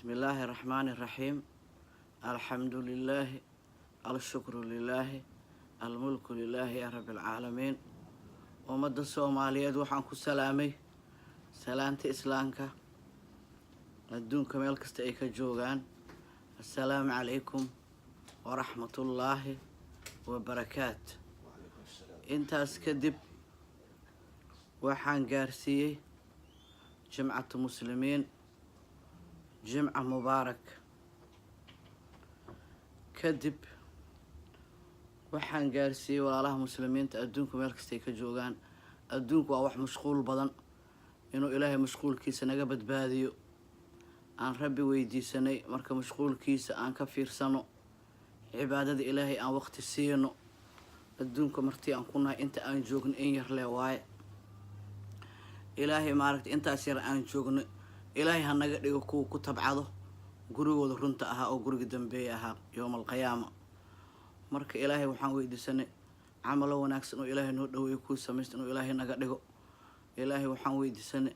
بسم الله الرحمن الرحيم. الحمد لله، الشكر لله، الملك لله يا رب العالمين. ومد الصوماليات وحن كسلامي سلامتي إسلامك الدون كمال كستيك جوغان. السلام عليكم ورحمة الله وبركاته. انت اسكدب وحن قارسيه جمعة مسلمين، جمعة مبارك كدب waxaan gaarsiiyey walaalaha muslimiinta adduunka meel kasta ay ka joogaan. Adduunku waa wax mashquul badan, inuu ilaahay mashquulkiisa naga badbaadiyo aan rabbi weydiisanay. Marka mashquulkiisa aan ka fiirsano, cibaadada ilaahay aan waqti siino. adduunka martii aan ku nahay inta aan joogno in yar lee waaye. ilaahay maaragtay intaas yar aan joogno, ilaahay ha naga dhigo kuwa ku tabcado gurigooda runta ahaa oo guriga dambeeya ahaa yowmal qiyaama. marka ilaahay waxaan weydiisanay camalo wanaagsan oo ilaahay noo dhaweeyo ku sameeyay inuu ilaahay naga dhigo. ilaahay waxaan weydiisanay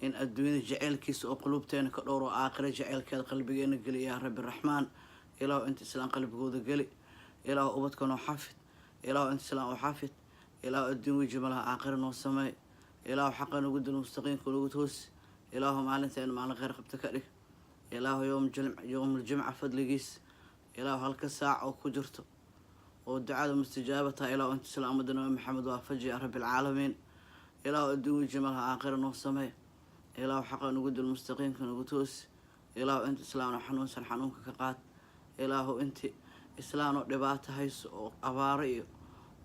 in adduunyada jaceelkiisa oo qulubteena ka dhowro aakhira jaceelkeeda qalbigeena geliyo yaa rabbi raxmaan. ilaahu inta islaan qalbigooda geli, ilaahu ubadkana xafid, ilaahu inta islaan oo xafid, ilaahu adduun wajhi malaha aakhira noo sameey, ilaahu xaqana ugu dil mustaqiimka ugu toos, ilaahu maalinteen maalin khayr qabta ka dhig, ilaahu yawm aljumca fadligiis, ilaahu halka saac oo ku jirto ودعاء مستجابة إلى أنت سلام مدنا محمد وافجي يا رب العالمين. إلى أدوي جمالها آخر نصمه، إلى حق نقود المستقيم كنقطوس، إلى أنت سلام حنون سرحنون كقات، إلى أنت إسلام دبعت هيس أباري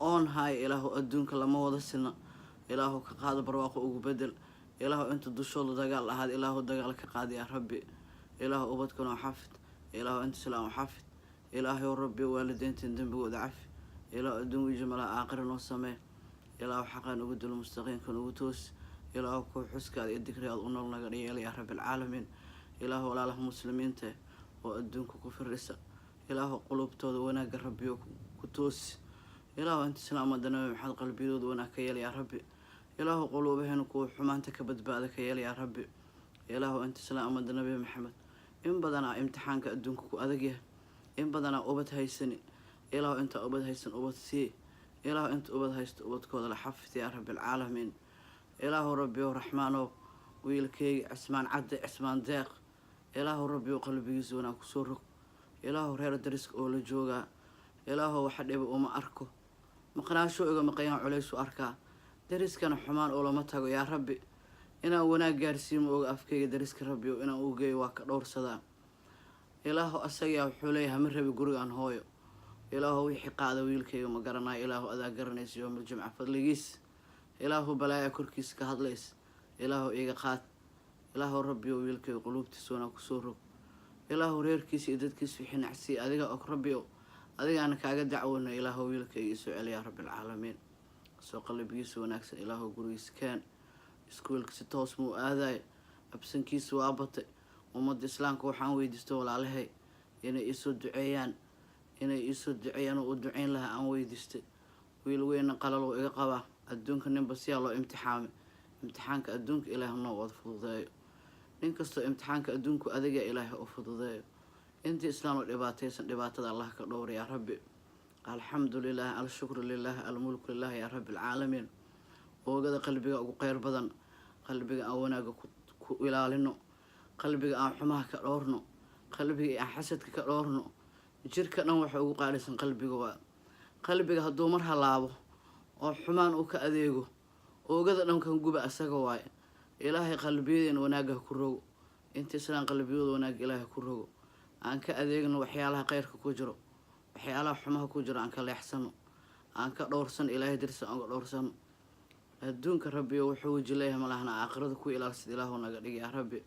أون هاي إلى أدون كلام وضع السنة، إلى كقاد برواق وبدل، إلى أنت الدشول دجال هذا إلى دجال كقاد يا ربي، إلى أبدكم حفظ، إلى أنت سلام حفظ. إلهي وربي والدين تندم بود عفي، إلى أدون جمال آخر نصمه، إلى حقا نقود المستقيم كنوتوس، إلى كو حسك الذكر يظن الله يا رب العالمين. إلى ولا له مسلمين ته وأدون كفر الرسا، إلى قلوب تود وانا ربي كتوس، إلى أنت سلام مدنا محل قلبي تود وانا كيال يا ربي، إلى قلوبهن كو حمانتك بدبعدك يا ربي، إلى أنت سلام مدنا محمد. إن بدنا امتحانك أدون كو أذجه، إن بدنا أبد هيسن، إله أنت أبد هيسن أبد سي، إله أنت أبد هيست أبد كود لحفظ يا رب العالمين. إله ربي ورحمانه ويلكي عثمان عد عثمان ذاق، إله ربي وقلبي يزونا كسرك، إله رير درسك أول جوجا، إله وحد يبقى وما أركه، مقناش شو مقيان عليس وأركا، درسك أنا حمان أول ما تجو يا ربي، أنا ونا جارسيم وأفكي درسك ربي وأنا أوجي وكدور صدا. إله أسيا حوليها من ربي قرآن هويو، إله ويحق هذا ويلكي وما قرنا، إله أذا قرنيس يوم الجمعة فضليس، إله بلايا كركيس كهضليس، إله إيقاقات، إله ربي ويلكي وقلوب تسونا كسورك، إله ريركيس إددكيس في حين عسي أذيك أقربيو، أذيك أنا كاقد دعونا إله ويلكي يسوع علي يا رب العالمين. سو قلبي يسوع ناكس إله قريس كان سكولك ستوس مو آذاي أبسن كيس وأبطئ ومد إسلامك وحان ويدستو عليه إنay isu duceeyaan oo duceyn laha aan weydiistay. wiil weyn qalalo iga qaba adduunka nin basiya loo imtixaanka adduunka ilaahay noo wada fududeeyo. nin kasto imtixaanka adduunku adiga ilaahay oo fududeeyo. intii islaam oo dhibaataysan dhibaatada Allah ka dhowr ya rabbi. alxamdulillaah, alshukru lillaah, almulku lillaah ya rabbi alcaalamiin. oogada qalbiga ugu khayr badan, qalbiga aan wanaaga ku ilaalino, qalbiga aan xumaha ka dhowrno, qalbiga aan xasadka ka dhowrno. jirka dhan waxa ugu qaalisan qalbiga waa. qalbiga hadduu mar halaabo oo xumaan uu ka adeego, oogada dhan kan guba asaga waay. ilaahay qalbiyeena wanaaga ku rogo, inta islaan qalbiyooda wanaag ilaahay ku rogo. aan ka adeegno waxyaalaha khayrka ku jiro, waxyaalaha xumaha ku jiro aan ka leexsano, aan ka dhowrsan ilaahay dirsa aan ka dhowrsano. adduunka rabbi wuxuu wajileeyahay malahna aakhirada ku ilaalsid ilaahu naga dhig ya rabbi.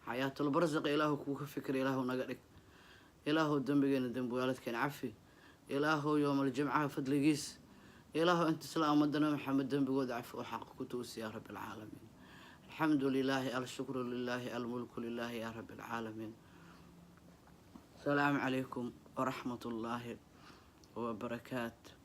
حياة البرزق إله كوك فكر إله نقدك، إله الدنبجين الدنب والدك عفي، إله يوم الجمعة فضل جيس، إله أنت سلام مدنا محمد دنب جود عفو وحق كتوس يا رب العالمين. الحمد لله، الشكر لله، الملك لله يا رب العالمين. السلام عليكم ورحمة الله وبركاته.